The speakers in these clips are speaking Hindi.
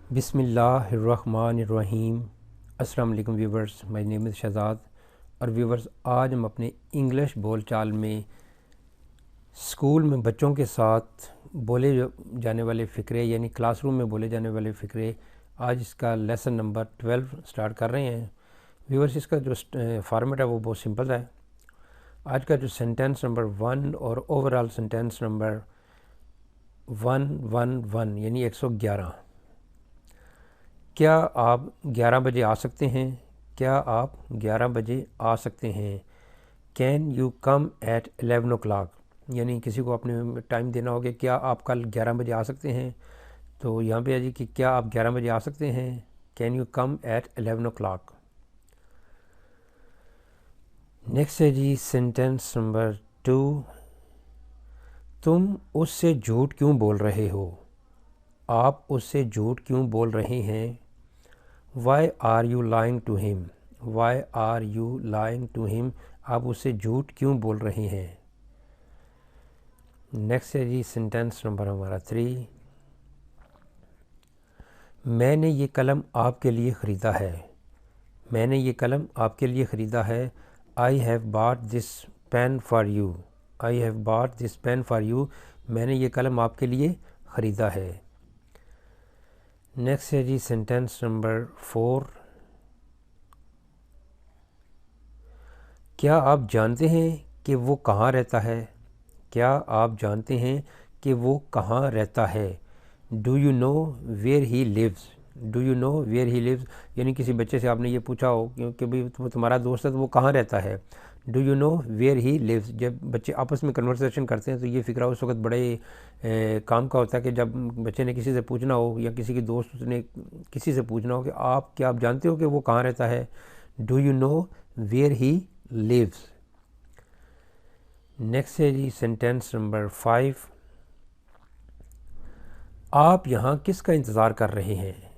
बिस्मिल्लाहिर्रहमानिर्रहीम। अस्सलाम वालेकुम viewers, my name is Shahzad. और व्यूवर्स, आज हम अपने इंग्लिश बोलचाल में स्कूल में बच्चों के साथ बोले जाने वाले फ़िक्रे यानी क्लासरूम में बोले जाने वाले फ़िक्रे, आज इसका लेसन नंबर 12 स्टार्ट कर रहे हैं। व्यूवर्स, इसका जो फॉर्मेट है वो बहुत सिंपल है। आज का जो सेंटेंस नंबर 1 और ओवरऑल सेंटेंस नंबर 111 यानी 111। क्या आप 11 बजे आ सकते हैं? क्या आप 11 बजे आ सकते हैं? Can you come at 11 o'clock, यानी किसी को अपने टाइम देना होगा, क्या आप कल 11 बजे आ सकते हैं? तो यहाँ पे है जी कि क्या आप 11 बजे आ सकते हैं? Can you come at 11 o'clock। Next है जी सेंटेंस नंबर 2। तुम उससे झूठ क्यों बोल रहे हो? आप उससे झूठ क्यों बोल रहे हैं? Why are you lying to him? Why are you lying to him? आप उससे झूठ क्यों बोल रहे हैं? नेक्स्ट है जी सेंटेंस नंबर हमारा 3। मैंने ये कलम आपके लिए ख़रीदा है। मैंने ये कलम आपके लिए ख़रीदा है। I have bought this pen for you. I have bought this pen for you. मैंने ये कलम आपके लिए ख़रीदा है। नेक्स्ट है जी सेंटेंस नंबर 4। क्या आप जानते हैं कि वो कहाँ रहता है? क्या आप जानते हैं कि वो कहाँ रहता है? Do you know where he lives? Do you know where he lives, यानी किसी बच्चे से आपने ये पूछा हो कि भाई वो तुम्हारा दोस्त है तो वो कहाँ रहता है। Do you know where he lives, जब बच्चे आपस में कन्वर्सेशन करते हैं तो ये फ़िक्रा उस वक्त बड़े काम का होता है कि जब बच्चे ने किसी से पूछना हो या किसी की दोस्त ने किसी से पूछना हो कि क्या आप जानते हो कि वो कहाँ रहता है। Do you know where he lives. Next है जी सेंटेंस नंबर 5। आप यहाँ किसका इंतज़ार कर रहे हैं?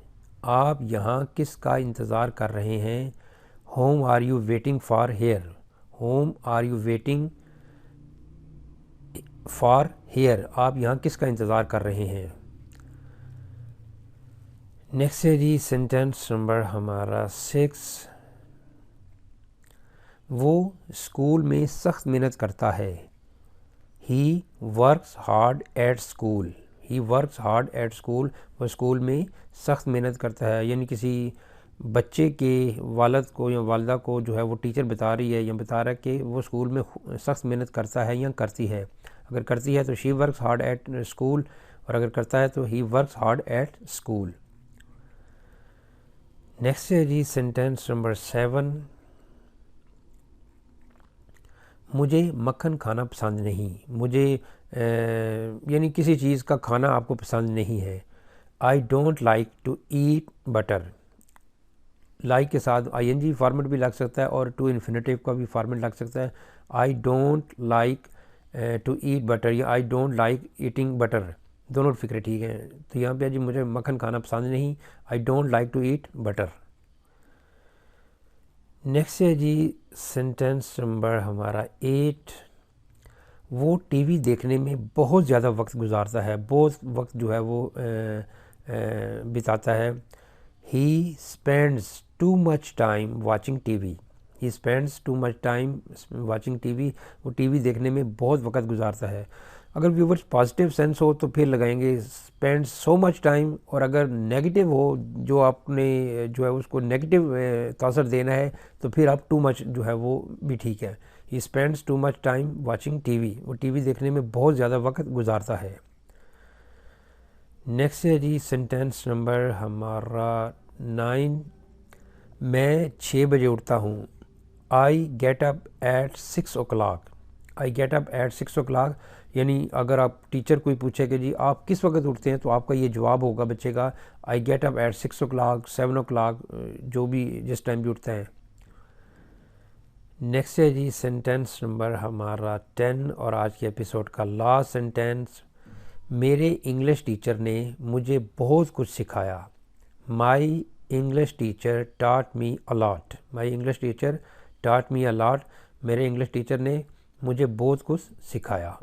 आप यहाँ किसका इंतज़ार कर रहे हैं? Whom are you waiting for here? Whom are you waiting for here, आप यहाँ किसका इंतज़ार कर रहे हैं? नेक्स्ट है जी सेंटेंस नंबर हमारा 6। वो स्कूल में सख्त मेहनत करता है। He works hard at school. He works hard at school, वो स्कूल में सख्त मेहनत करता है। यानी किसी बच्चे के वालिद को या वालदा को जो है वो टीचर बता रही है या बता रहा है कि वो स्कूल में सख्त मेहनत करता है या करती है। अगर करती है तो she works hard at school, और अगर करता है तो he works hard at school. Next है जी सेंटेंस नंबर 7। मुझे मक्खन खाना पसंद नहीं। मुझे यानी किसी चीज़ का खाना आपको पसंद नहीं है। I don't like to eat butter. Like के साथ ing फॉर्मेट भी लग सकता है और टू इन्फिनेटिव का भी फॉर्मेट लग सकता है। I don't like to eat butter या I don't like eating butter, दोनों फिक्रे ठीक हैं। तो यहाँ पे जी मुझे मक्खन खाना पसंद नहीं, I don't like to eat butter. Next है जी सेंटेंस नंबर हमारा 8। वो टीवी देखने में बहुत ज़्यादा वक्त गुजारता है, बहुत वक्त जो है वो बिताता है। He spends too much time watching TV. He spends too much time watching TV, वो टीवी देखने में बहुत वक्त गुजारता है। अगर व्यूवर्स पॉजिटिव सेंस हो तो फिर लगाएंगे स्पेंड सो मच टाइम, और अगर नेगेटिव हो जो आपने जो है उसको नेगेटिव तासर देना है तो फिर आप टू मच जो है वो भी ठीक है। He spends too much time watching TV, वो टीवी देखने में बहुत ज़्यादा वक्त गुजारता है। नेक्स्ट है जी सेंटेंस नंबर हमारा 9। मैं 6 बजे उठता हूँ। I get up at 6 o'clock। I get up at 6 o'clock, यानी अगर आप टीचर कोई पूछे कि जी आप किस वक्त उठते हैं तो आपका ये जवाब होगा बच्चे का I get up at 6 o'clock, 7 o'clock, जो भी जिस टाइम भी उठते हैं। नेक्स्ट है जी सेंटेंस नंबर हमारा 10 और आज के एपिसोड का लास्ट सेंटेंस। मेरे इंग्लिश टीचर ने मुझे बहुत कुछ सिखाया। My English teacher taught me a lot. My English teacher taught me a lot, मेरे इंग्लिश टीचर ने मुझे बहुत कुछ सिखाया।